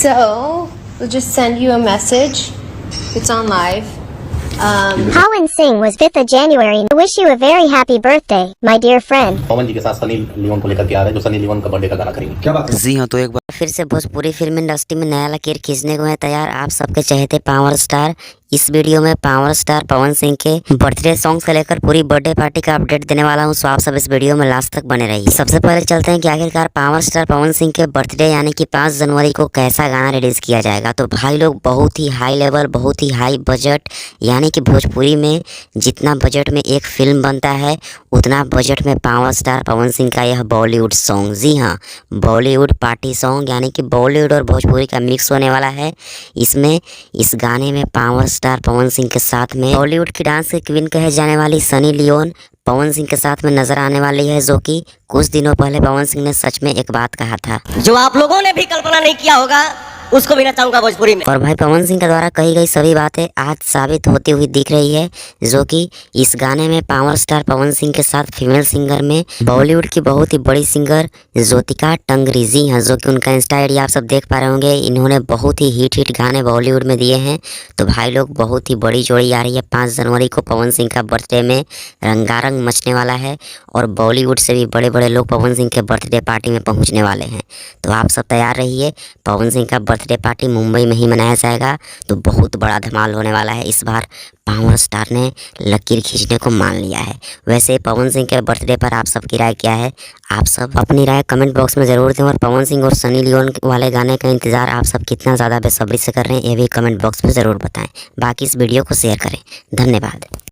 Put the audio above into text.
So, we'll just send you a message. It's on live. Hao Sing was 5th of January. I wish you a very happy birthday, my dear friend. पवन जी के साथ Sunny Leone को लेकर के आ रहे हैं, जो Sunny Leone का birthday का गाना करेंगे। क्या बात है? जी हाँ, तो एक बार फिर से भोजपुरी फिल्म इंडस्ट्री में नया लकीर खींचने को है तैयार आप सबके चहेते पावर स्टार। इस वीडियो में पावर स्टार पवन सिंह के बर्थडे सॉन्ग से लेकर पूरी बर्थडे पार्टी का अपडेट देने वाला हूं, सो आप सब इस वीडियो में लास्ट तक बने रहिए। सबसे पहले चलते हैं कि आखिरकार पावर स्टार पवन सिंह के बर्थडे यानी कि 5 जनवरी को कैसा गाना रिलीज किया जाएगा। तो भाई लोग बहुत ही हाई लेवल, बहुत ही हाई बजट, यानी कि भोजपुरी में जितना बजट में एक फिल्म बनता है उतना बजट में पावर स्टार पवन सिंह का यह बॉलीवुड सॉन्ग, जी हाँ बॉलीवुड पार्टी सॉन्ग, यानी कि बॉलीवुड और भोजपुरी का मिक्स होने वाला है। इसमें इस गाने में पावर स्टार पवन सिंह के साथ में बॉलीवुड की डांस की क्वीन कहे जाने वाली सनी लियोन पवन सिंह के साथ में नजर आने वाली है, जो कि कुछ दिनों पहले पवन सिंह ने सच में एक बात कहा था जो आप लोगों ने भी कल्पना नहीं किया होगा, उसको भी नचाऊंगा भोजपुरी में। और भाई पवन सिंह के द्वारा कही गई सभी बातें आज साबित होती हुई दिख रही है, जो कि इस गाने में पावर स्टार पवन सिंह के साथ फीमेल सिंगर में बॉलीवुड की बहुत ही बड़ी सिंगर ज्योतिका टंगरी, जी हाँ, जो कि उनका इंस्टा आईडी आप सब देख पा रहे होंगे। इन्होंने बहुत ही हिट गाने बॉलीवुड में दिए हैं। तो भाई लोग बहुत ही बड़ी जोड़ी आ रही है। 5 जनवरी को पवन सिंह का बर्थडे में रंगारंग मचने वाला है और बॉलीवुड से भी बड़े बड़े लोग पवन सिंह के बर्थडे पार्टी में पहुँचने वाले हैं। तो आप सब तैयार रहिए, पवन सिंह का बर्थडे पार्टी मुंबई में ही मनाया जाएगा। तो बहुत बड़ा धमाल होने वाला है। इस बार पावर स्टार ने लकीर खींचने को मान लिया है। वैसे पवन सिंह के बर्थडे पर आप सबकी राय क्या है? आप सब अपनी राय कमेंट बॉक्स में ज़रूर दें। और पवन सिंह और सनी लियोन वाले गाने का इंतज़ार आप सब कितना ज़्यादा बेसब्री से कर रहे हैं ये भी कमेंट बॉक्स में ज़रूर बताएं। बाकी इस वीडियो को शेयर करें। धन्यवाद।